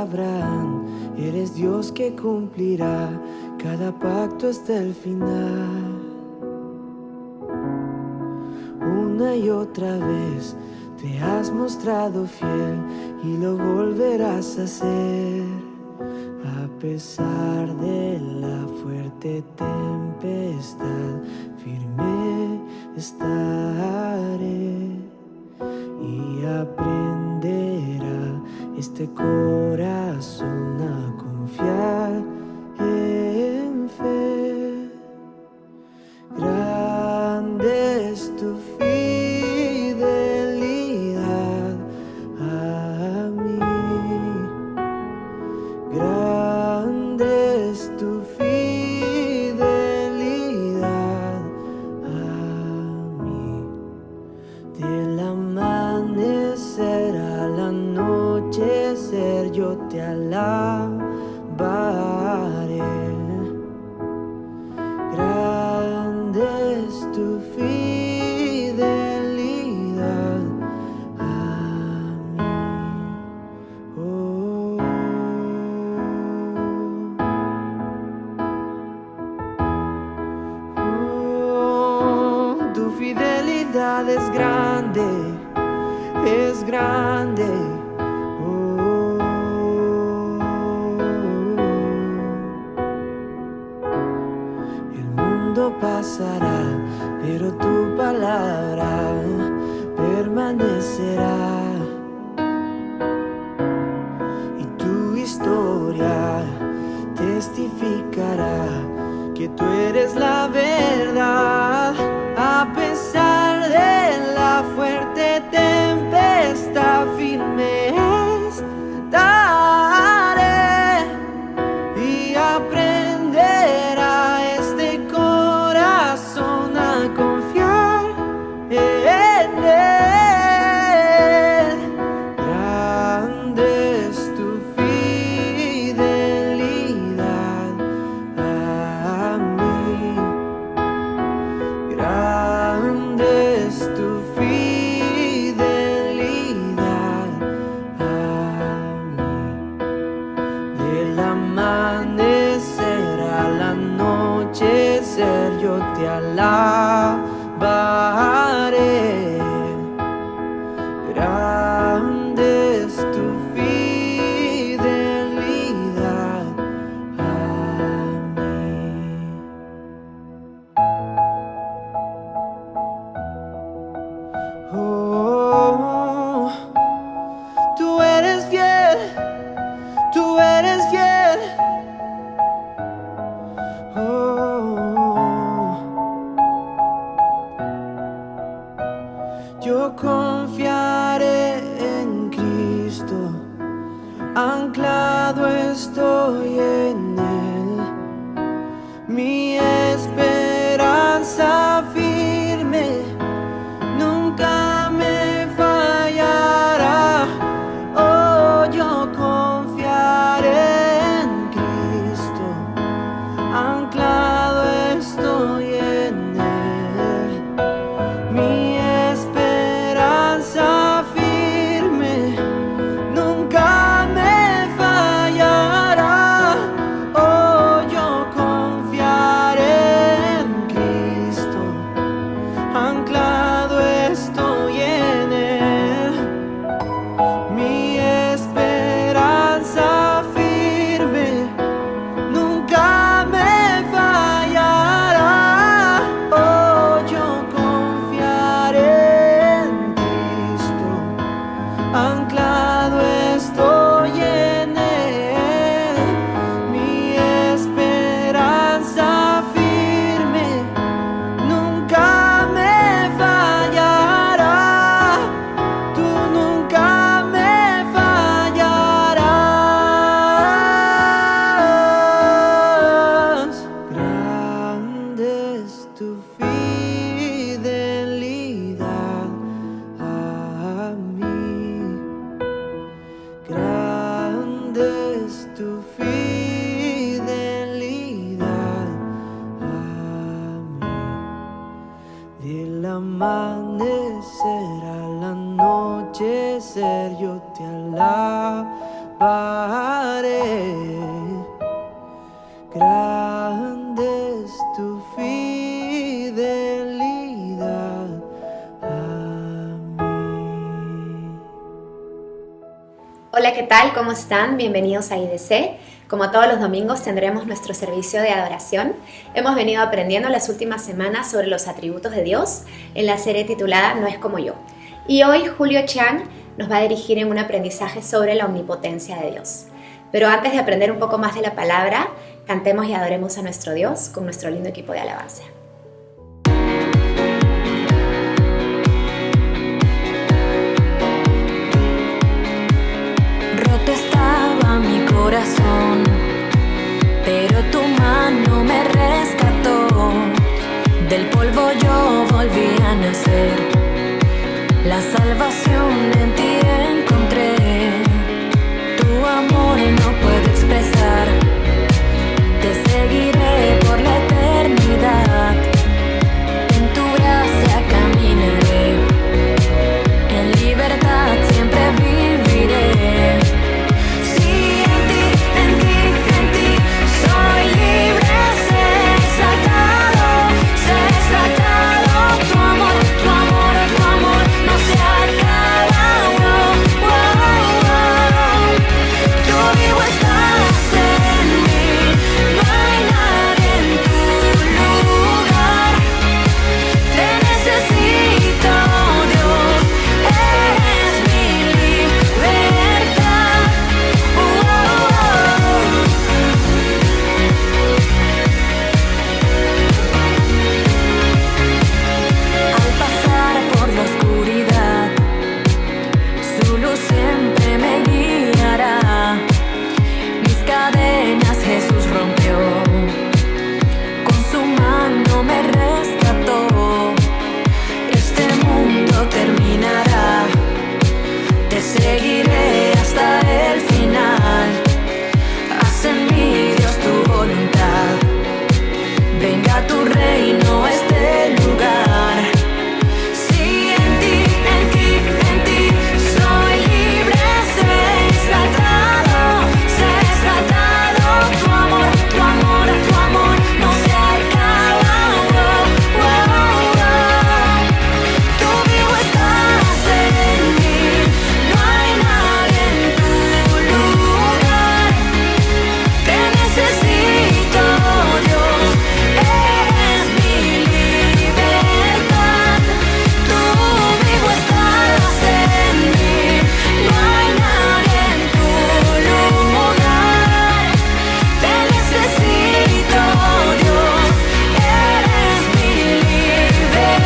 Abraham, eres Dios que cumplirá cada pacto hasta el final. Una y otra vez te has mostrado fiel y lo volverás a hacer. A pesar de la fuerte tempestad, firme estaré y aprenderá este corazón a confiar en fe. Grande es tu fidelidad a mí. Grande es tu fidelidad a mí. Del amanecer al anochecer yo te alabaré. Grande es tu fidelidad a mí. Oh. Oh, tu fidelidad es grande, es grande. Oh. El mundo pasará, pero tu palabra permanecerá. Y tu historia testificará que tú eres la verdad. A pesar de la fuerte tempestad, firme estaré y aprenderá este corazón a confiar en él. Grande es tu fidelidad a mí. Grande es tu fidelidad a mí. Del amanecer al anochecer yo te alabaré. Grande es tu fidelidad a mí. Oh, tú eres fiel, tú eres fiel. Oh, yo confiaré en Cristo, anclado estoy en Él. Mi esperanza firme nunca me fallará. Oh, yo confiaré en Cristo, anclado estoy en Él. Mi esperanza firme nunca me fallará. Oh, yo confiaré en Cristo, anclado estoy en Él. Mi esperanza firme nunca me fallará. Oh, yo confiaré en Cristo, anclado estoy en Él. Mi esperanza firme nunca me fallará. Tú nunca me fallarás. Grande es tu fidelidad a mí. Grande es tu fidelidad a mí. Del amanecer al anochecer yo te alabaré. grande es tu fidelidad a mí. Hola, ¿qué tal? ¿Cómo están? Bienvenidos a IDC. Como todos los domingos tendremos nuestro servicio de adoración. Hemos venido aprendiendo las últimas semanas sobre los atributos de Dios en la serie titulada No es como yo. Y hoy Julio Chan nos va a dirigir en un aprendizaje sobre la omnipotencia de Dios. Pero antes de aprender un poco más de la palabra, cantemos y adoremos a nuestro Dios con nuestro lindo equipo de alabanza. Roto estaba mi corazón, pero tu mano me rescató. Del polvo yo volví a nacer, la salvación en ti encontré. Tu amor no puedo expresar, te seguiré por la eternidad. En tu gracia caminaré, en libertad siempre viviré. Sí, en ti soy libre, sé exaltado. Tu amor no se acaba. Tú vivo estás en mí, no hay nadie en tu lugar. Te necesito, Dios, eres mi libertad. Al pasar por la oscuridad, su luz siempre me guiará. Mis cadenas Jesús rompió, con su mano me rescató. Este mundo terminará, te seguiré hasta el final. Haz en mí, Dios, tu voluntad. Venga tu reino a este lugar. Sí, en ti soy libre, sé exaltado. Tu amor no se acaba. Tú vivo estás en mí, no hay nadie en tu lugar. Te necesito, Dios, eres mi libertad. Tú vivo estás en mí, no hay nadie en tu lugar. Te necesito, Dios, eres mi libertad.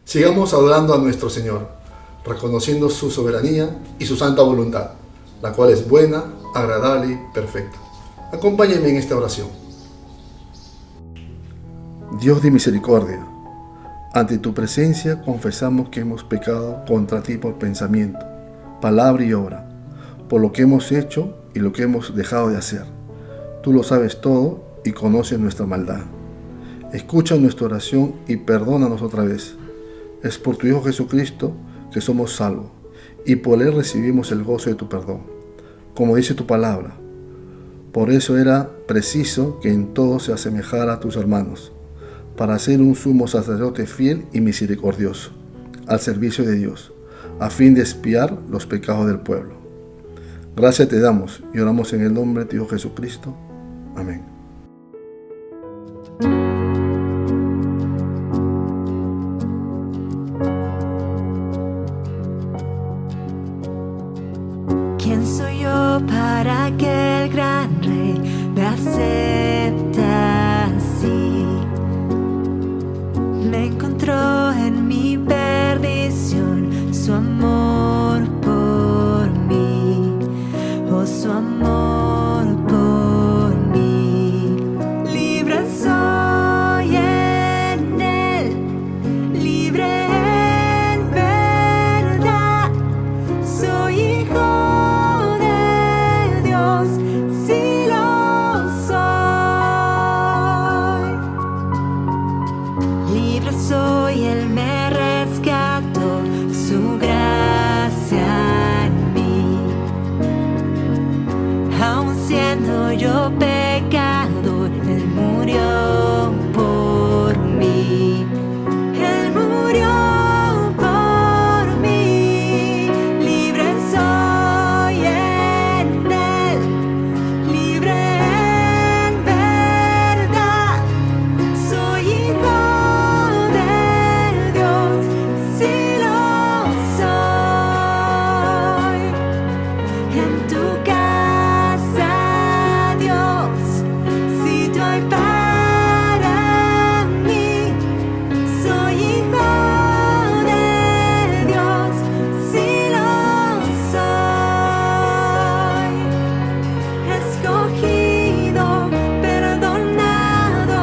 Sigamos adorando a nuestro Señor, reconociendo su soberanía y su santa voluntad, la cual es buena, agradable y perfecta. Acompáñenme en esta oración. Dios de misericordia, ante tu presencia confesamos que hemos pecado contra ti por pensamiento, palabra y obra, por lo que hemos hecho y lo que hemos dejado de hacer. Tú lo sabes todo y conoces nuestra maldad. Escucha nuestra oración y perdónanos otra vez. Es por tu Hijo Jesucristo que somos salvos, y por Él recibimos el gozo de tu perdón, como dice tu palabra. Por eso era preciso que en todo se asemejara a tus hermanos, para ser un sumo sacerdote fiel y misericordioso, al servicio de Dios, a fin de expiar los pecados del pueblo. Gracias te damos y oramos en el nombre de tu Hijo Jesucristo. Amén. ¿Quién soy yo para que el gran rey me acepte así? Me encontró en mi perdición su amor por mí, oh su amor por mí. Libre soy en él, libre en verdad, soy hijo de Dios, sí lo soy. Libre soy, él me rescató, su gracia siendo yo pecador, Él murió por mí. Él murió por mí. Libre soy en Él, libre en verdad. Soy hijo de Dios, sí lo soy. En tu casa, Dios, sitio hay para mí. Soy hijo de Dios, sí lo soy. Escogido, perdonado,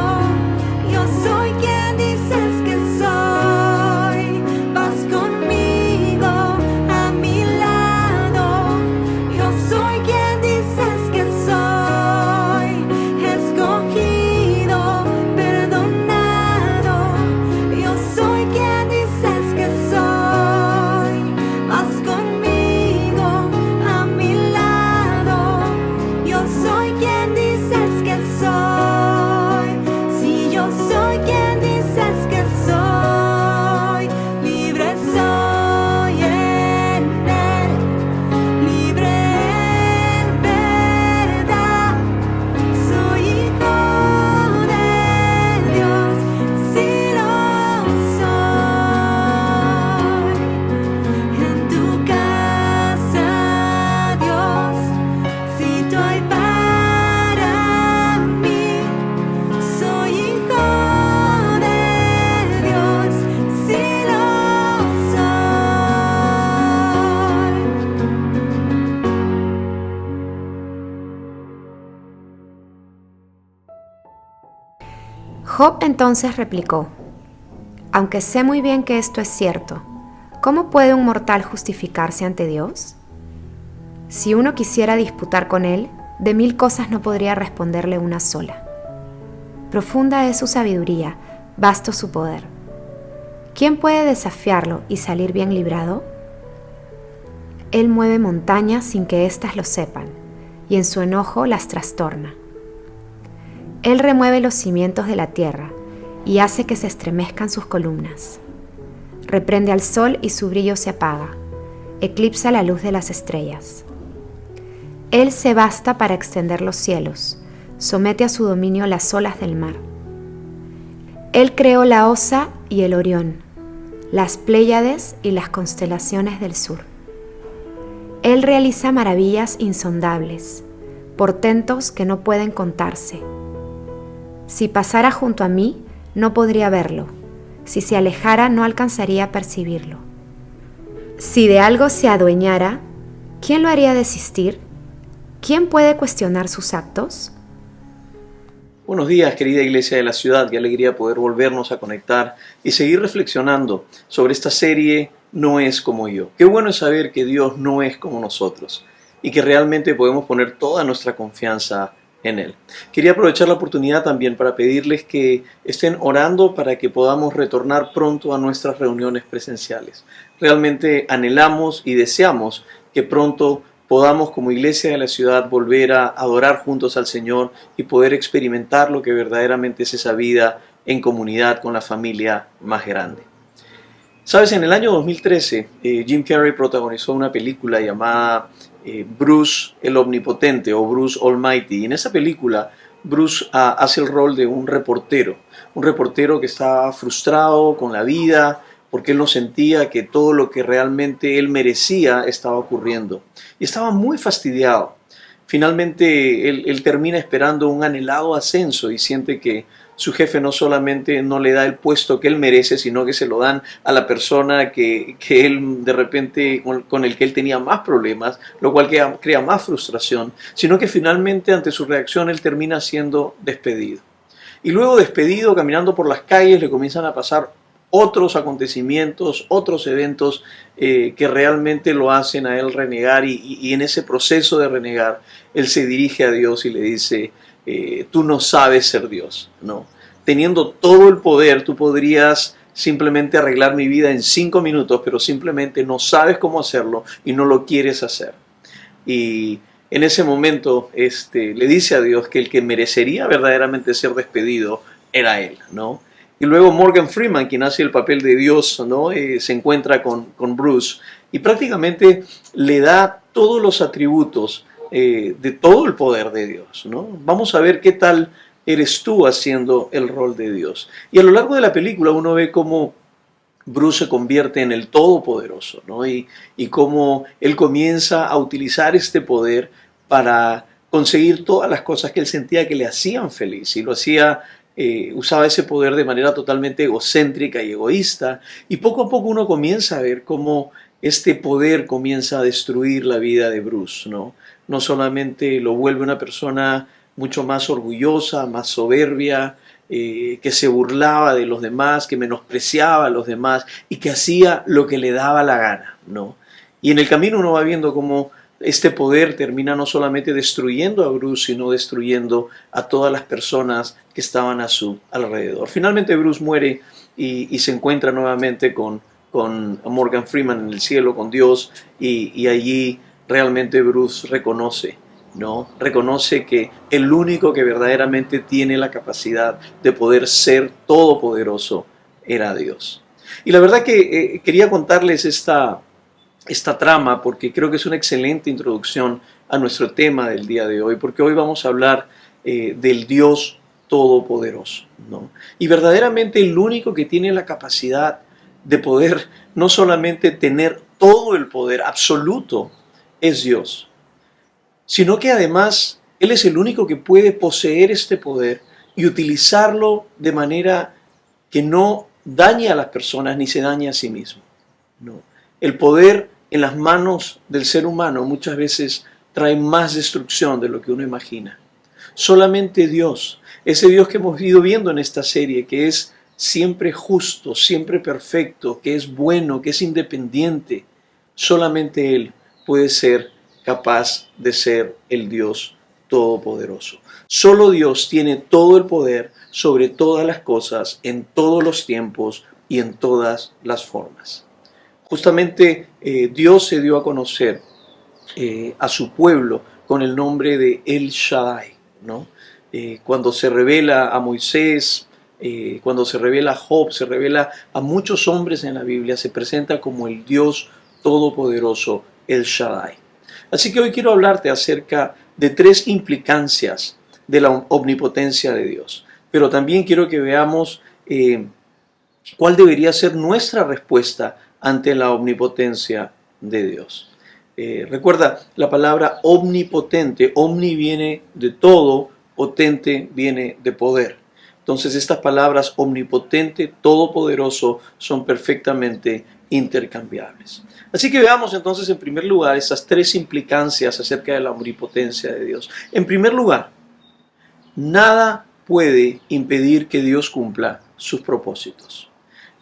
yo soy quien dices que soy. Vas conmigo a mi lado, yo soy quien dices que soy. Escogido, perdonado, yo soy quien dices que soy. Vas conmigo a mi lado, yo soy quien dices que soy. Si yo soy quien dices que soy, libre soy en Él, libre en verdad. Soy hijo de Dios, sí lo soy. En tu casa, Dios, sitio hay para mí. Soy hijo de Dios, sí lo soy. Job entonces replicó: aunque sé muy bien que esto es cierto, ¿cómo puede un mortal justificarse ante Dios? Si uno quisiera disputar con él, de 1000 cosas no podría responderle una sola. Profunda es su sabiduría, vasto su poder. ¿Quién puede desafiarlo y salir bien librado? Él mueve montañas sin que éstas lo sepan, y en su enojo las trastorna. Él remueve los cimientos de la tierra y hace que se estremezcan sus columnas. Reprende al sol y su brillo se apaga, eclipsa la luz de las estrellas. Él se basta para extender los cielos, somete a su dominio las olas del mar. Él creó la Osa y el Orión, las Pléyades y las constelaciones del sur. Él realiza maravillas insondables, portentos que no pueden contarse. Si pasara junto a mí, no podría verlo. Si se alejara, no alcanzaría a percibirlo. Si de algo se adueñara, ¿quién lo haría desistir? ¿Quién puede cuestionar sus actos? Buenos días, querida iglesia de la ciudad. Qué alegría poder volvernos a conectar y seguir reflexionando sobre esta serie No es como yo. Qué bueno es saber que Dios no es como nosotros y que realmente podemos poner toda nuestra confianza en Él. Quería aprovechar la oportunidad también para pedirles que estén orando para que podamos retornar pronto a nuestras reuniones presenciales. Realmente anhelamos y deseamos que pronto podamos como iglesia de la ciudad volver a adorar juntos al Señor y poder experimentar lo que verdaderamente es esa vida en comunidad con la familia más grande. Sabes, en el año 2013 Jim Carrey protagonizó una película llamada Bruce el Omnipotente o Bruce Almighty, y en esa película Bruce hace el rol de un reportero que estaba frustrado con la vida porque él no sentía que todo lo que realmente él merecía estaba ocurriendo y estaba muy fastidiado. Finalmente él termina esperando un anhelado ascenso y siente que su jefe no solamente no le da el puesto que él merece, sino que se lo dan a la persona que él de repente con el que él tenía más problemas, lo cual crea más frustración, sino que finalmente ante su reacción él termina siendo despedido. Y luego despedido, caminando por las calles, le comienzan a pasar otros acontecimientos, otros eventos que realmente lo hacen a él renegar y en ese proceso de renegar, él se dirige a Dios y le dice: tú no sabes ser Dios, ¿no? Teniendo todo el poder, tú podrías simplemente arreglar mi vida en 5 minutos, pero simplemente no sabes cómo hacerlo y no lo quieres hacer. Y en ese momento le dice a Dios que el que merecería verdaderamente ser despedido era él, ¿no? Y luego Morgan Freeman, quien hace el papel de Dios, ¿no? Se encuentra con Bruce y prácticamente le da todos los atributos de todo el poder de Dios, ¿no? Vamos a ver qué tal eres tú haciendo el rol de Dios. Y a lo largo de la película uno ve cómo Bruce se convierte en el Todopoderoso, ¿no? Y cómo él comienza a utilizar este poder para conseguir todas las cosas que él sentía que le hacían feliz, y lo hacía, usaba ese poder de manera totalmente egocéntrica y egoísta, y poco a poco uno comienza a ver cómo este poder comienza a destruir la vida de Bruce, ¿no? No solamente lo vuelve una persona mucho más orgullosa, más soberbia, que se burlaba de los demás, que menospreciaba a los demás y que hacía lo que le daba la gana, ¿no? Y en el camino uno va viendo cómo este poder termina no solamente destruyendo a Bruce, sino destruyendo a todas las personas que estaban a su alrededor. Finalmente Bruce muere y se encuentra nuevamente con Morgan Freeman en el cielo, con Dios, y allí realmente Bruce reconoce, ¿no? Reconoce que el único que verdaderamente tiene la capacidad de poder ser todopoderoso era Dios. Y la verdad que quería contarles esta trama porque creo que es una excelente introducción a nuestro tema del día de hoy, porque hoy vamos a hablar del Dios todopoderoso, ¿no? Y verdaderamente el único que tiene la capacidad de poder no solamente tener todo el poder absoluto es Dios, sino que además Él es el único que puede poseer este poder y utilizarlo de manera que no dañe a las personas ni se dañe a sí mismo, ¿no? El poder en las manos del ser humano muchas veces trae más destrucción de lo que uno imagina. Solamente Dios, ese Dios que hemos ido viendo en esta serie, que es siempre justo, siempre perfecto, que es bueno, que es independiente, solamente Él puede ser capaz de ser el Dios todopoderoso. Solo Dios tiene todo el poder sobre todas las cosas, en todos los tiempos y en todas las formas. Justamente Dios se dio a conocer a su pueblo con el nombre de El Shaddai, ¿no? Cuando se revela a Moisés, cuando se revela a Job, se revela a muchos hombres en la Biblia, se presenta como el Dios todopoderoso, El Shaddai. Así que hoy quiero hablarte acerca de 3 implicancias de la omnipotencia de Dios, pero también quiero que veamos cuál debería ser nuestra respuesta ante la omnipotencia de Dios. Recuerda la palabra omnipotente. Omni viene de todo, potente viene de poder. Entonces estas palabras omnipotente, todopoderoso, son perfectamente intercambiables. Así que veamos entonces en primer lugar esas 3 implicancias acerca de la omnipotencia de Dios. En primer lugar, nada puede impedir que Dios cumpla sus propósitos.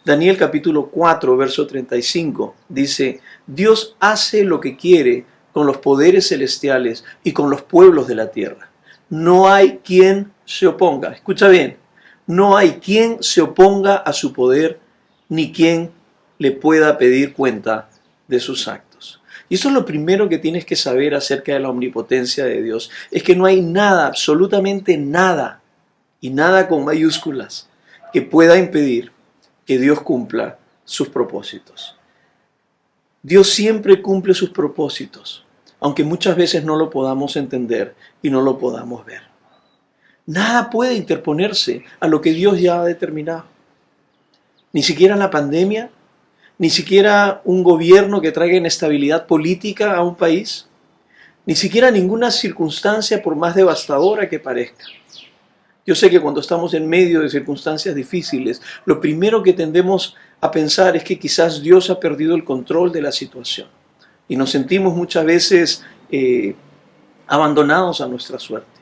Daniel capítulo 4, verso 35 dice: Dios hace lo que quiere con los poderes celestiales y con los pueblos de la tierra. No hay quien se oponga. Escucha bien. No hay quien se oponga a su poder, ni quien le pueda pedir cuenta de sus actos. Y eso es lo primero que tienes que saber acerca de la omnipotencia de Dios. Es que no hay nada, absolutamente nada, y nada con mayúsculas, que pueda impedir que Dios cumpla sus propósitos. Dios siempre cumple sus propósitos, aunque muchas veces no lo podamos entender y no lo podamos ver. Nada puede interponerse a lo que Dios ya ha determinado. Ni siquiera la pandemia, ni siquiera un gobierno que traiga inestabilidad política a un país, ni siquiera ninguna circunstancia por más devastadora que parezca. Yo sé que cuando estamos en medio de circunstancias difíciles, lo primero que tendemos a pensar es que quizás Dios ha perdido el control de la situación y nos sentimos muchas veces abandonados a nuestra suerte.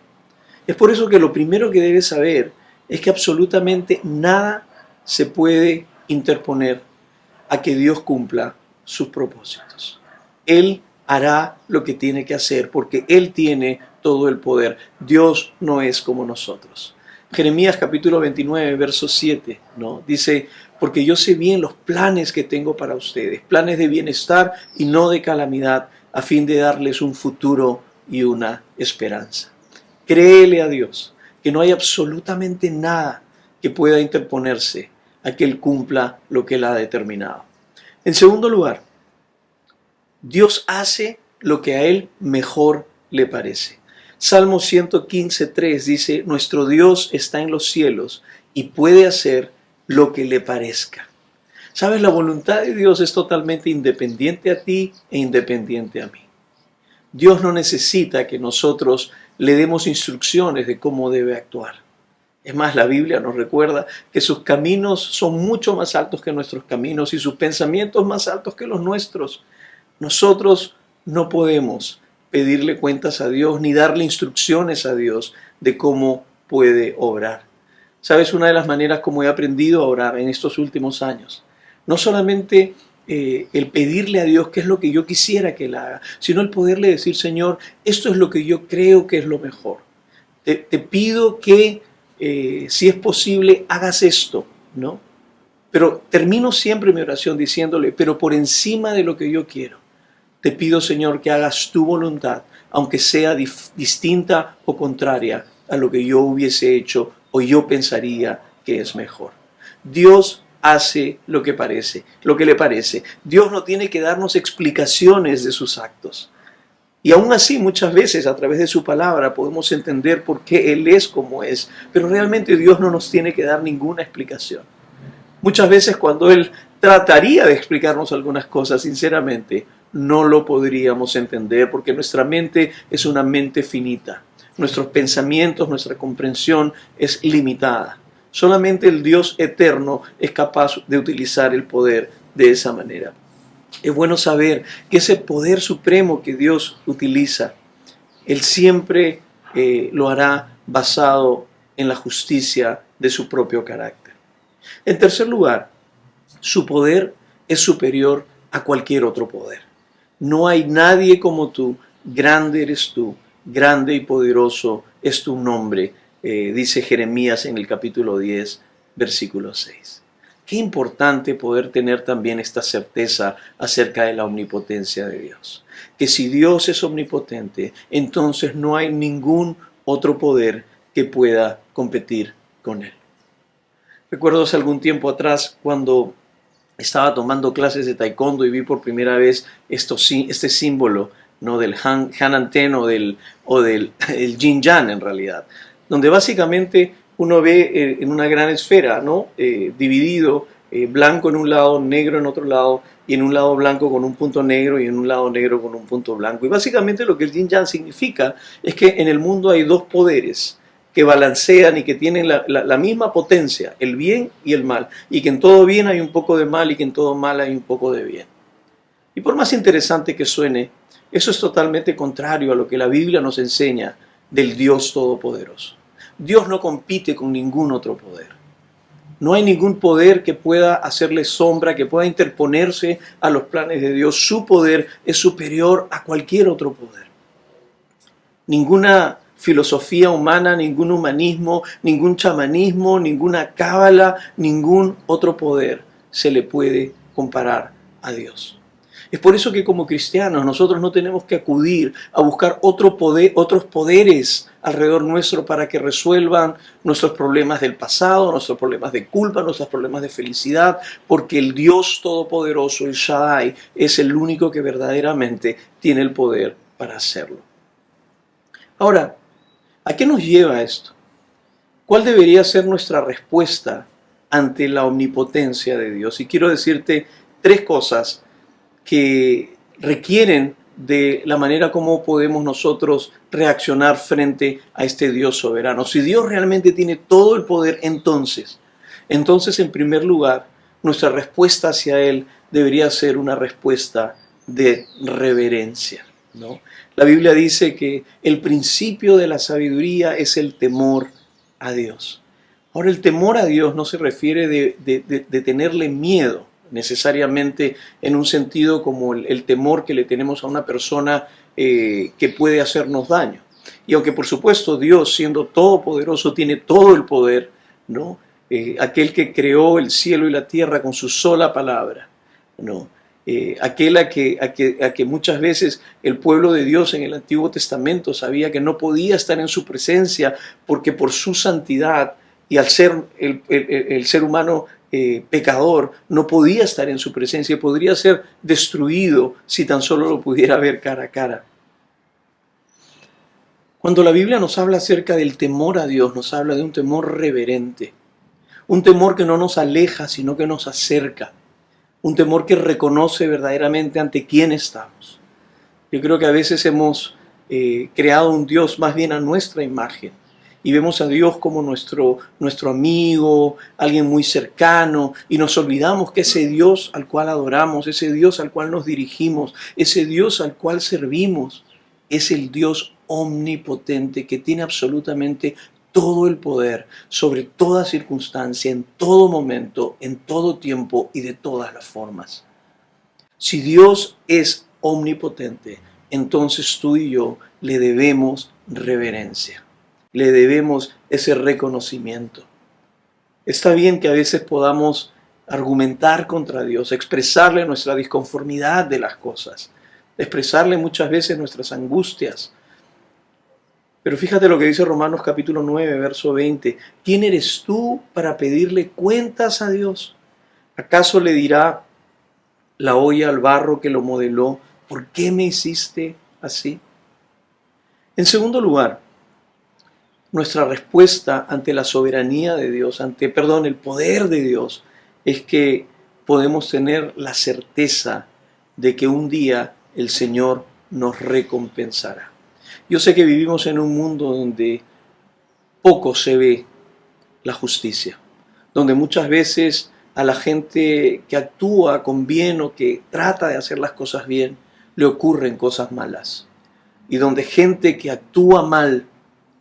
Es por eso que lo primero que debes saber es que absolutamente nada se puede interponer a que Dios cumpla sus propósitos. Él hará lo que tiene que hacer porque Él tiene todo el poder. Dios no es como nosotros. Jeremías capítulo 29, verso 7, ¿no? Dice: porque yo sé bien los planes que tengo para ustedes, planes de bienestar y no de calamidad, a fin de darles un futuro y una esperanza. Créele a Dios que no hay absolutamente nada que pueda interponerse a que Él cumpla lo que Él ha determinado. En segundo lugar, Dios hace lo que a Él mejor le parece. Salmo 115:3 dice, nuestro Dios está en los cielos y puede hacer lo que le parezca. ¿Sabes? La voluntad de Dios es totalmente independiente a ti e independiente a mí. Dios no necesita que nosotros le demos instrucciones de cómo debe actuar. Es más, la Biblia nos recuerda que sus caminos son mucho más altos que nuestros caminos y sus pensamientos más altos que los nuestros. Nosotros no podemos pedirle cuentas a Dios ni darle instrucciones a Dios de cómo puede obrar. ¿Sabes? Una de las maneras como he aprendido a orar en estos últimos años, no solamente el pedirle a Dios qué es lo que yo quisiera que Él haga, sino el poderle decir, Señor, esto es lo que yo creo que es lo mejor. Te pido que, si es posible, hagas esto, ¿no? Pero termino siempre mi oración diciéndole, pero por encima de lo que yo quiero, te pido, Señor, que hagas tu voluntad, aunque sea distinta o contraria a lo que yo hubiese hecho o yo pensaría que es mejor. Dios hace lo que le parece. Dios no tiene que darnos explicaciones de sus actos. Y aún así, muchas veces, a través de su palabra, podemos entender por qué Él es como es. Pero realmente Dios no nos tiene que dar ninguna explicación. Muchas veces cuando Él trataría de explicarnos algunas cosas, sinceramente, no lo podríamos entender porque nuestra mente es una mente finita. Nuestros pensamientos, nuestra comprensión es limitada. Solamente el Dios eterno es capaz de utilizar el poder de esa manera. Es bueno saber que ese poder supremo que Dios utiliza, Él siempre lo hará basado en la justicia de su propio carácter. En tercer lugar, su poder es superior a cualquier otro poder. No hay nadie como tú, grande eres tú, grande y poderoso es tu nombre, dice Jeremías en el capítulo 10, versículo 6. Qué importante poder tener también esta certeza acerca de la omnipotencia de Dios. Que si Dios es omnipotente, entonces no hay ningún otro poder que pueda competir con Él. Recuerdo hace algún tiempo atrás cuando estaba tomando clases de taekwondo y vi por primera vez este símbolo, ¿no? Del Han-An-Ten o del Jin-Yang en realidad, donde básicamente uno ve en una gran esfera, ¿no? Dividido, blanco en un lado, negro en otro lado, y en un lado blanco con un punto negro y en un lado negro con un punto blanco. Y básicamente lo que el Jin-Yang significa es que en el mundo hay dos poderes que balancean y que tienen la misma potencia, el bien y el mal, y que en todo bien hay un poco de mal y que en todo mal hay un poco de bien. Y por más interesante que suene, eso es totalmente contrario a lo que la Biblia nos enseña del Dios Todopoderoso. Dios no compite con ningún otro poder. No hay ningún poder que pueda hacerle sombra, que pueda interponerse a los planes de Dios. Su poder es superior a cualquier otro poder. Ninguna filosofía humana, ningún humanismo, ningún chamanismo, ninguna cábala, ningún otro poder se le puede comparar a Dios. Es por eso que como cristianos nosotros no tenemos que acudir a buscar otros poderes alrededor nuestro para que resuelvan nuestros problemas del pasado, nuestros problemas de culpa, nuestros problemas de felicidad, porque el Dios Todopoderoso, el Shaddai, es el único que verdaderamente tiene el poder para hacerlo. Ahora, ¿a qué nos lleva esto? ¿Cuál debería ser nuestra respuesta ante la omnipotencia de Dios? Y quiero decirte tres cosas que requieren de la manera como podemos nosotros reaccionar frente a este Dios soberano. Si Dios realmente tiene todo el poder, entonces en primer lugar, nuestra respuesta hacia Él debería ser una respuesta de reverencia, ¿no? La Biblia dice que el principio de la sabiduría es el temor a Dios. Ahora, el temor a Dios no se refiere de tenerle miedo, necesariamente en un sentido como el temor que le tenemos a una persona que puede hacernos daño. Y aunque por supuesto Dios, siendo todopoderoso, tiene todo el poder, ¿no? Aquel que creó el cielo y la tierra con su sola palabra, ¿no? aquel a que muchas veces el pueblo de Dios en el Antiguo Testamento sabía que no podía estar en su presencia porque por su santidad y al ser el ser humano pecador no podía estar en su presencia, podría ser destruido si tan solo lo pudiera ver cara a cara. Cuando la Biblia nos habla acerca del temor a Dios, nos habla de un temor reverente, un temor que no nos aleja, sino que nos acerca. Un temor que reconoce verdaderamente ante quién estamos. Yo creo que a veces hemos creado un Dios más bien a nuestra imagen y vemos a Dios como nuestro amigo, alguien muy cercano, y nos olvidamos que ese Dios al cual adoramos, ese Dios al cual nos dirigimos, ese Dios al cual servimos, es el Dios omnipotente que tiene absolutamente todo el poder sobre toda circunstancia, en todo momento, en todo tiempo y de todas las formas. Si Dios es omnipotente, entonces tú y yo le debemos reverencia, le debemos ese reconocimiento. Está bien que a veces podamos argumentar contra Dios, expresarle nuestra disconformidad de las cosas, expresarle muchas veces nuestras angustias. Pero fíjate lo que dice Romanos capítulo 9, verso 20. ¿Quién eres tú para pedirle cuentas a Dios? ¿Acaso le dirá la olla al barro que lo modeló, ¿por qué me hiciste así? En segundo lugar, nuestra respuesta ante la soberanía de Dios, el poder de Dios, es que podemos tener la certeza de que un día el Señor nos recompensará. Yo sé que vivimos en un mundo donde poco se ve la justicia, donde muchas veces a la gente que actúa con bien o que trata de hacer las cosas bien, le ocurren cosas malas. Y donde gente que actúa mal,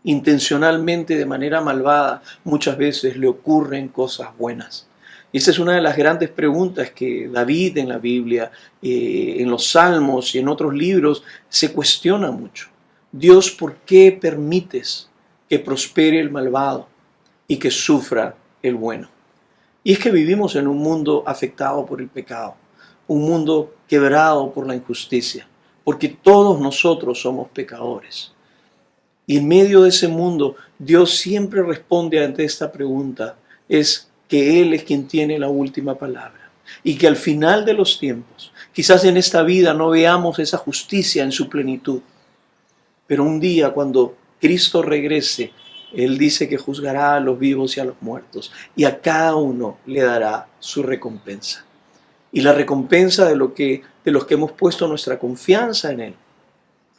intencionalmente, de manera malvada, muchas veces le ocurren cosas buenas. Y esa es una de las grandes preguntas que David en la Biblia, en los Salmos y en otros libros, se cuestiona mucho. Dios, ¿por qué permites que prospere el malvado y que sufra el bueno? Y es que vivimos en un mundo afectado por el pecado, un mundo quebrado por la injusticia, porque todos nosotros somos pecadores. Y en medio de ese mundo, Dios siempre responde ante esta pregunta, es que Él es quien tiene la última palabra. Y que al final de los tiempos, quizás en esta vida no veamos esa justicia en su plenitud, pero un día cuando Cristo regrese, Él dice que juzgará a los vivos y a los muertos, y a cada uno le dará su recompensa. Y la recompensa de los que hemos puesto nuestra confianza en Él,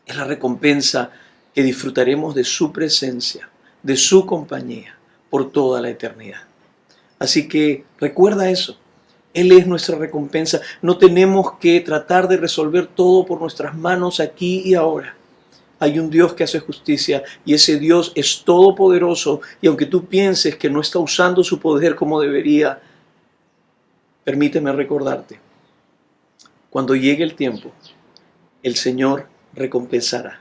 es la recompensa que disfrutaremos de su presencia, de su compañía, por toda la eternidad. Así que recuerda eso. Él es nuestra recompensa. No tenemos que tratar de resolver todo por nuestras manos aquí y ahora. Hay un Dios que hace justicia y ese Dios es todopoderoso, y aunque tú pienses que no está usando su poder como debería, permíteme recordarte, cuando llegue el tiempo, el Señor recompensará.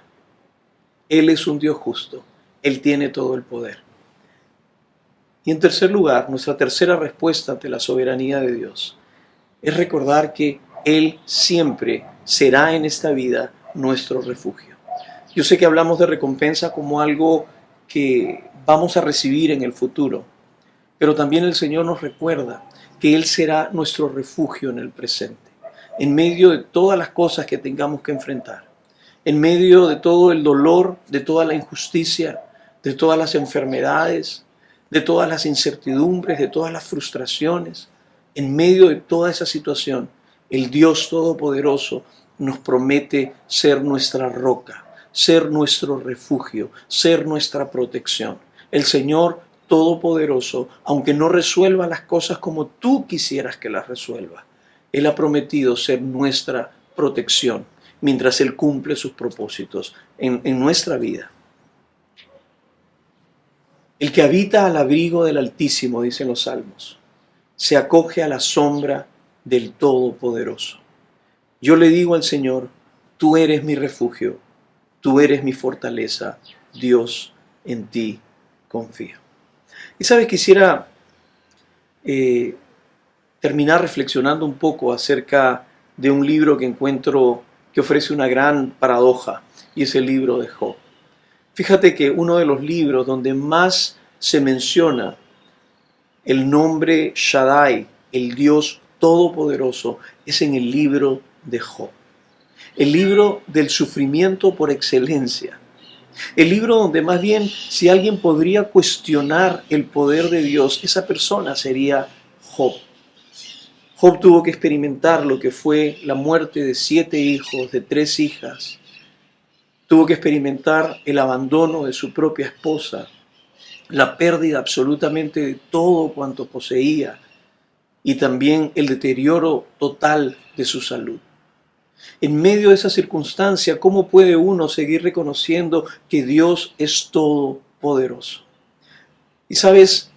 Él es un Dios justo, Él tiene todo el poder. Y en tercer lugar, nuestra tercera respuesta ante la soberanía de Dios es recordar que Él siempre será en esta vida nuestro refugio. Yo sé que hablamos de recompensa como algo que vamos a recibir en el futuro, pero también el Señor nos recuerda que Él será nuestro refugio en el presente, en medio de todas las cosas que tengamos que enfrentar, en medio de todo el dolor, de toda la injusticia, de todas las enfermedades, de todas las incertidumbres, de todas las frustraciones. En medio de toda esa situación, el Dios Todopoderoso nos promete ser nuestra roca, ser nuestro refugio, ser nuestra protección. El Señor Todopoderoso, aunque no resuelva las cosas como tú quisieras que las resuelva, Él ha prometido ser nuestra protección mientras Él cumple sus propósitos en nuestra vida. El que habita al abrigo del Altísimo, dicen los Salmos, se acoge a la sombra del Todopoderoso. Yo le digo al Señor, tú eres mi refugio, tú eres mi fortaleza, Dios, en ti confío. Y sabes, quisiera terminar reflexionando un poco acerca de un libro que encuentro que ofrece una gran paradoja, y es el libro de Job. Fíjate que uno de los libros donde más se menciona el nombre Shaddai, el Dios Todopoderoso, es en el libro de Job. El libro del sufrimiento por excelencia. El libro donde más bien, si alguien podría cuestionar el poder de Dios, esa persona sería Job. Job tuvo que experimentar lo que fue la muerte de 7 hijos, de 3 hijas. Tuvo que experimentar el abandono de su propia esposa, la pérdida absolutamente de todo cuanto poseía y también el deterioro total de su salud. En medio de esa circunstancia, ¿cómo puede uno seguir reconociendo que Dios es todopoderoso? Y sabes,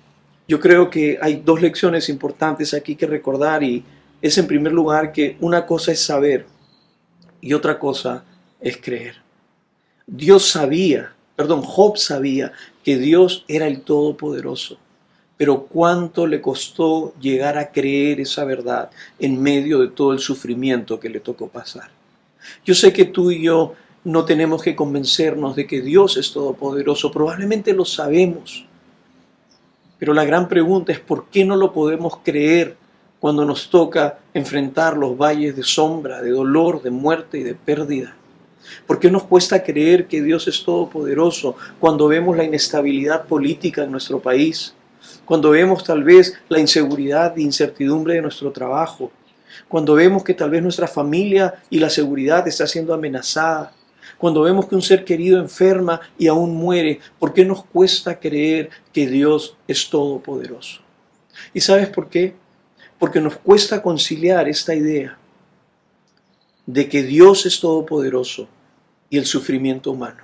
yo creo que hay 2 lecciones importantes aquí que recordar, y es en primer lugar que una cosa es saber y otra cosa es creer. Job sabía que Dios era el Todopoderoso, pero cuánto le costó llegar a creer esa verdad en medio de todo el sufrimiento que le tocó pasar. Yo sé que tú y yo no tenemos que convencernos de que Dios es todopoderoso, probablemente lo sabemos, pero la gran pregunta es ¿por qué no lo podemos creer cuando nos toca enfrentar los valles de sombra, de dolor, de muerte y de pérdida? ¿Por qué nos cuesta creer que Dios es todopoderoso cuando vemos la inestabilidad política en nuestro país? Cuando vemos tal vez la inseguridad e incertidumbre de nuestro trabajo, cuando vemos que tal vez nuestra familia y la seguridad está siendo amenazada, cuando vemos que un ser querido enferma y aún muere, ¿por qué nos cuesta creer que Dios es todopoderoso? ¿Y sabes por qué? Porque nos cuesta conciliar esta idea de que Dios es todopoderoso y el sufrimiento humano.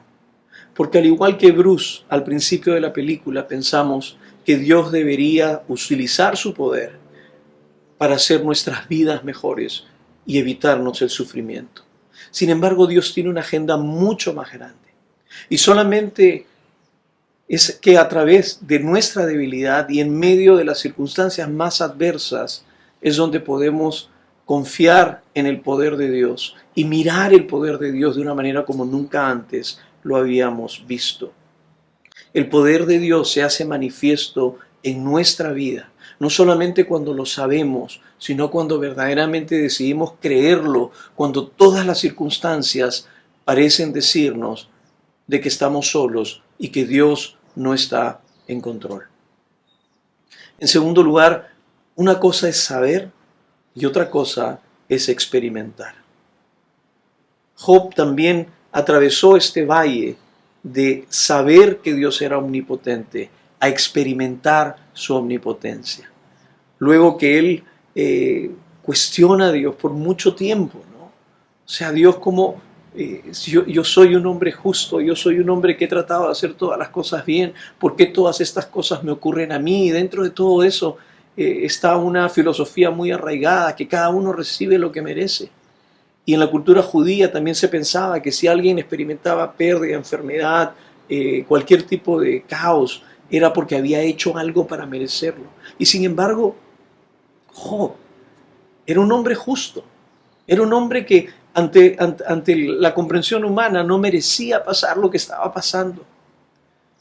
Porque al igual que Bruce al principio de la película, pensamos que Dios debería utilizar su poder para hacer nuestras vidas mejores y evitarnos el sufrimiento. Sin embargo, Dios tiene una agenda mucho más grande. Y solamente es que a través de nuestra debilidad y en medio de las circunstancias más adversas es donde podemos confiar en el poder de Dios y mirar el poder de Dios de una manera como nunca antes lo habíamos visto. El poder de Dios se hace manifiesto en nuestra vida, no solamente cuando lo sabemos, sino cuando verdaderamente decidimos creerlo, cuando todas las circunstancias parecen decirnos de que estamos solos y que Dios no está en control. En segundo lugar, una cosa es saber y otra cosa es experimentar. Job también atravesó este valle de saber que Dios era omnipotente a experimentar su omnipotencia. Luego que él cuestiona a Dios por mucho tiempo, ¿no? O sea, Dios como yo soy un hombre justo, yo soy un hombre que he tratado de hacer todas las cosas bien, ¿por qué todas estas cosas me ocurren a mí? Y dentro de todo eso está una filosofía muy arraigada, que cada uno recibe lo que merece. Y en la cultura judía también se pensaba que si alguien experimentaba pérdida, enfermedad, cualquier tipo de caos, era porque había hecho algo para merecerlo. Y sin embargo, Job era un hombre justo, era un hombre que ante la comprensión humana no merecía pasar lo que estaba pasando.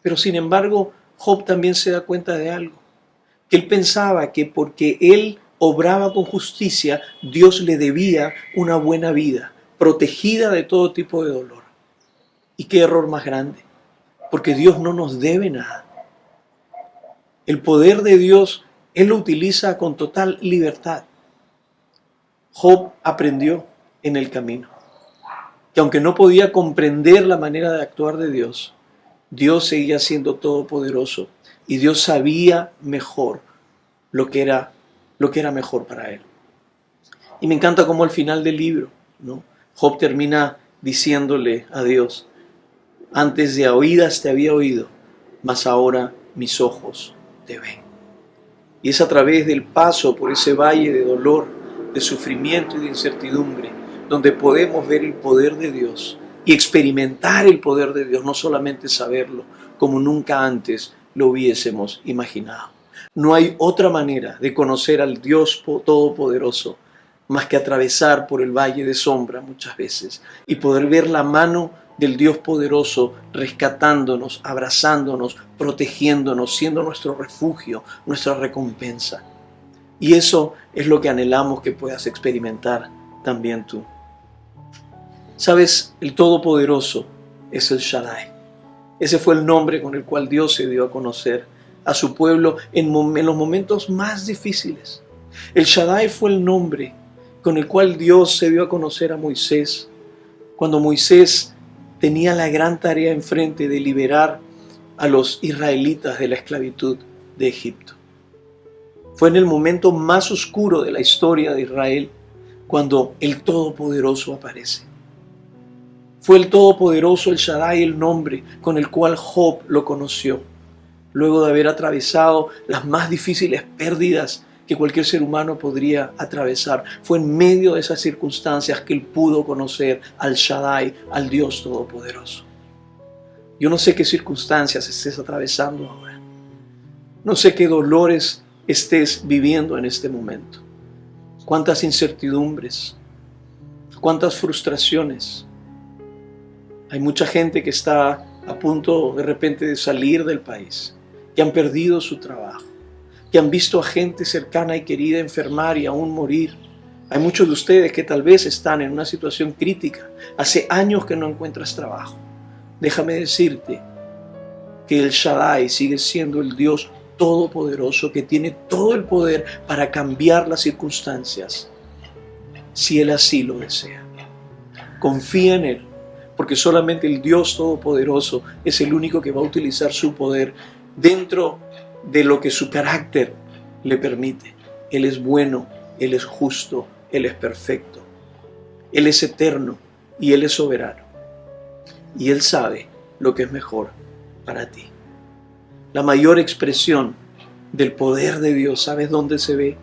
Pero sin embargo, Job también se da cuenta de algo, que él pensaba que porque él obraba con justicia, Dios le debía una buena vida, protegida de todo tipo de dolor. ¿Y qué error más grande? Porque Dios no nos debe nada. El poder de Dios, Él lo utiliza con total libertad. Job aprendió en el camino que aunque no podía comprender la manera de actuar de Dios, Dios seguía siendo todopoderoso y Dios sabía mejor lo que era mejor para él. Y me encanta cómo al final del libro, ¿no? Job termina diciéndole a Dios: antes de oídas te había oído, mas ahora mis ojos te ven. Y es a través del paso por ese valle de dolor, de sufrimiento y de incertidumbre, donde podemos ver el poder de Dios y experimentar el poder de Dios, no solamente saberlo, como nunca antes lo hubiésemos imaginado. No hay otra manera de conocer al Dios Todopoderoso más que atravesar por el valle de sombra muchas veces y poder ver la mano del Dios poderoso rescatándonos, abrazándonos, protegiéndonos, siendo nuestro refugio, nuestra recompensa. Y eso es lo que anhelamos que puedas experimentar también tú. Sabes, el Todopoderoso es el Shaddai. Ese fue el nombre con el cual Dios se dio a conocer a su pueblo en los momentos más difíciles. El Shaddai fue el nombre con el cual Dios se dio a conocer a Moisés, cuando Moisés tenía la gran tarea enfrente de liberar a los israelitas de la esclavitud de Egipto. Fue en el momento más oscuro de la historia de Israel cuando el Todopoderoso aparece. Fue el Todopoderoso, el Shaddai, el nombre con el cual Job lo conoció, luego de haber atravesado las más difíciles pérdidas que cualquier ser humano podría atravesar. Fue en medio de esas circunstancias que él pudo conocer al Shaddai, al Dios Todopoderoso. Yo no sé qué circunstancias estés atravesando ahora. No sé qué dolores estés viviendo en este momento. Cuántas incertidumbres, cuántas frustraciones. Hay mucha gente que está a punto de repente de salir del país, que han perdido su trabajo, que han visto a gente cercana y querida enfermar y aún morir. Hay muchos de ustedes que tal vez están en una situación crítica. Hace años que no encuentras trabajo. Déjame decirte que el Shaddai sigue siendo el Dios Todopoderoso que tiene todo el poder para cambiar las circunstancias, si Él así lo desea. Confía en Él, porque solamente el Dios Todopoderoso es el único que va a utilizar su poder dentro de lo que su carácter le permite. Él es bueno, Él es justo, Él es perfecto. Él es eterno y Él es soberano. Y Él sabe lo que es mejor para ti. La mayor expresión del poder de Dios, ¿sabes dónde se ve?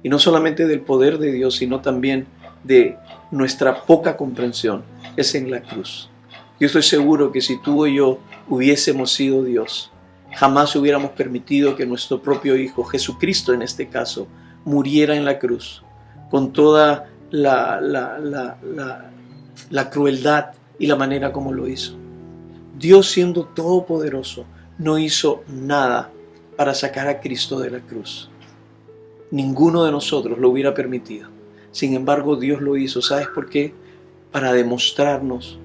Y no solamente del poder de Dios, sino también de nuestra poca comprensión, es en la cruz. Yo estoy seguro que si tú o yo hubiésemos sido Dios, jamás hubiéramos permitido que nuestro propio Hijo, Jesucristo en este caso, muriera en la cruz, con toda la crueldad y la manera como lo hizo. Dios, siendo todopoderoso, no hizo nada para sacar a Cristo de la cruz. Ninguno de nosotros lo hubiera permitido. Sin embargo, Dios lo hizo. ¿Sabes por qué? Para demostrarnos,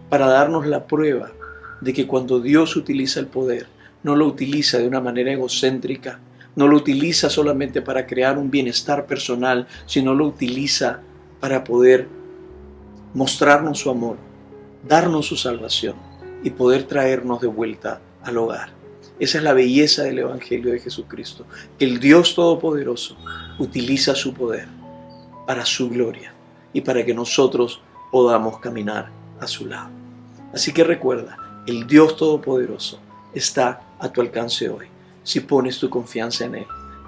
para darnos la prueba de que cuando Dios utiliza el poder, no lo utiliza de una manera egocéntrica, no lo utiliza solamente para crear un bienestar personal, sino lo utiliza para poder mostrarnos su amor, darnos su salvación y poder traernos de vuelta al hogar. Esa es la belleza del Evangelio de Jesucristo, que el Dios Todopoderoso utiliza su poder para su gloria y para que nosotros podamos caminar a su lado. Así que recuerda, el Dios Todopoderoso está a tu alcance hoy, si pones tu confianza en Él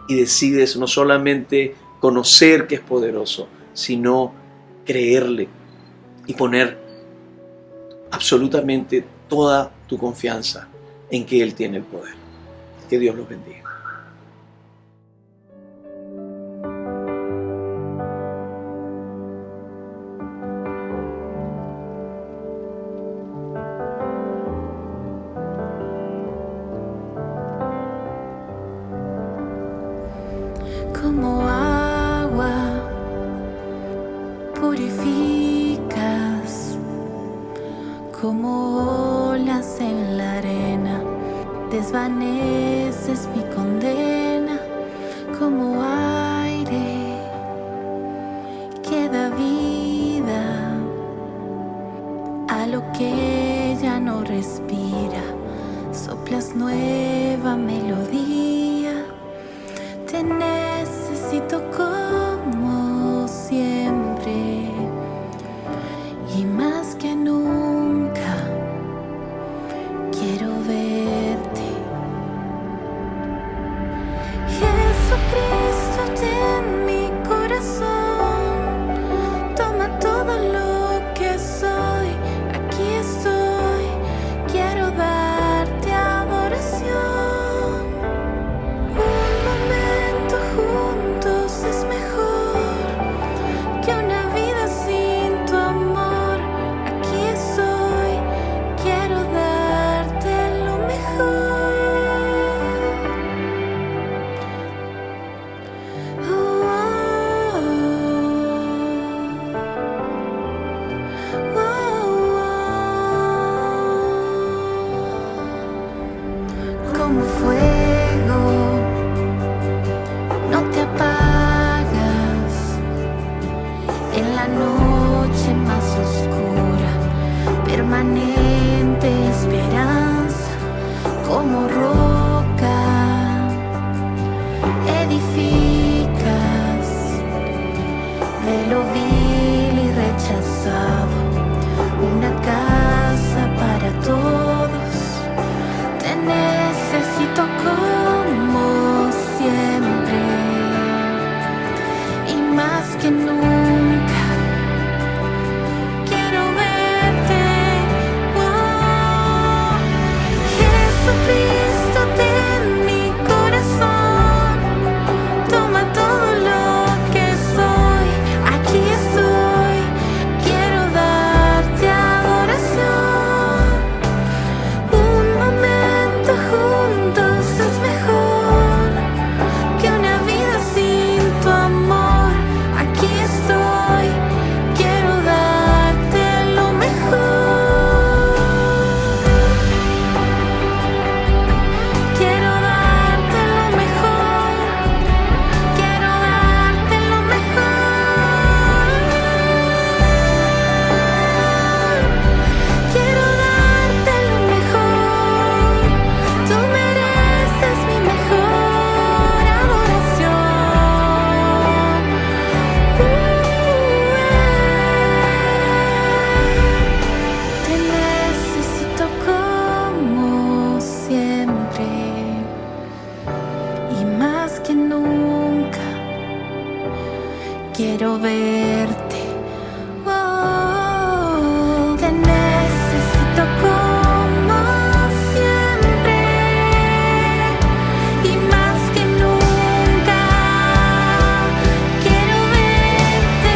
y decides no solamente conocer que es poderoso, sino creerle y poner absolutamente toda tu confianza en que Él tiene el poder. Que Dios los bendiga. Como agua purificas, como olas en la arena, desvaneces mi condena, como aire que da vida a lo que ya no respira, soplas nueva melodía. Te necesito como siempre y más que nunca quiero verte. Jesucristo, en mi corazón, toma todo lo que soy. Aquí estoy, quiero darte adoración. como fuego, no te apagas en la noche más oscura, permanente esperanza como roca, edificas de lo vil y rechazado una casa para todos. Te necesito como siempre y más que nunca quiero verte. Oh, Jesucristo, ten mi corazón, toma todo lo que soy. Aquí estoy, quiero darte adoración. Un momento juntos es mejor que una vida sin tu amor. Aquí estoy, quiero darte lo mejor. Quiero darte lo mejor. Quiero darte lo mejor. Quiero darte lo mejor. Tú mereces mi mejor adoración. Te necesito como siempre y más que nunca quiero verte. Oh, te necesito como siempre y más que nunca quiero verte.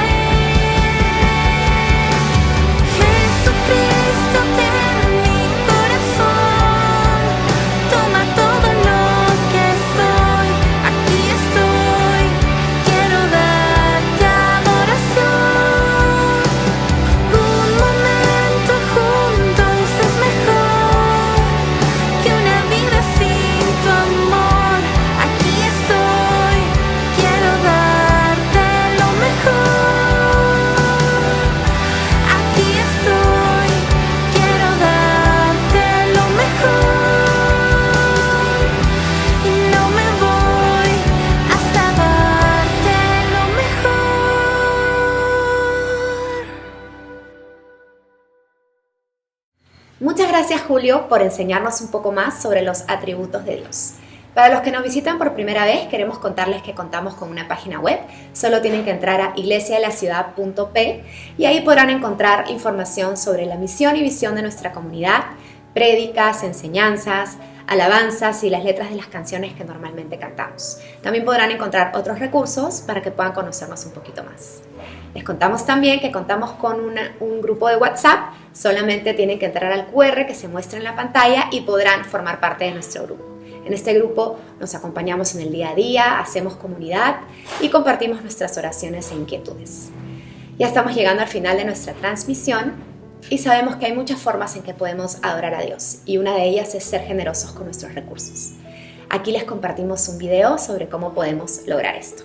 Jesucristo, ten mi corazón, toma todo lo que soy. Aquí estoy, quiero darte adoración. Un momento juntos es mejor que una vida sin tu amor. Aquí estoy, quiero darte lo mejor. Aquí estoy, quiero darte lo mejor. Y no me voy hasta darte lo mejor. Muchas gracias, Julio, por enseñarnos un poco más sobre los atributos de Dios. Para los que nos visitan por primera vez, queremos contarles que contamos con una página web. Solo tienen que entrar a iglesiadelaciudad.p y ahí podrán encontrar información sobre la misión y visión de nuestra comunidad, prédicas, enseñanzas, alabanzas y las letras de las canciones que normalmente cantamos. También podrán encontrar otros recursos para que puedan conocernos un poquito más. Les contamos también que contamos con un grupo de WhatsApp. Solamente tienen que entrar al QR que se muestra en la pantalla y podrán formar parte de nuestro grupo. En este grupo nos acompañamos en el día a día, hacemos comunidad y compartimos nuestras oraciones e inquietudes. Ya estamos llegando al final de nuestra transmisión y sabemos que hay muchas formas en que podemos adorar a Dios y una de ellas es ser generosos con nuestros recursos. Aquí les compartimos un video sobre cómo podemos lograr esto.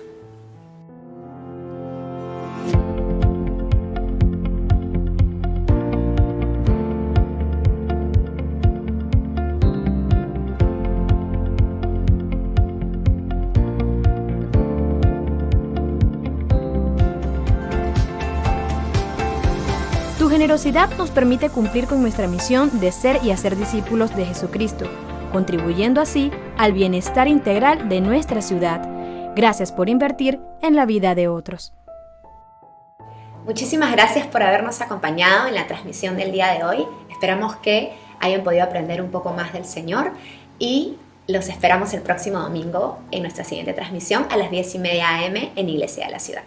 Tu generosidad nos permite cumplir con nuestra misión de ser y hacer discípulos de Jesucristo, contribuyendo así al bienestar integral de nuestra ciudad. Gracias por invertir en la vida de otros. Muchísimas gracias por habernos acompañado en la transmisión del día de hoy. Esperamos que hayan podido aprender un poco más del Señor y los esperamos el próximo domingo en nuestra siguiente transmisión a las 10:30 a.m. en Iglesia de la Ciudad.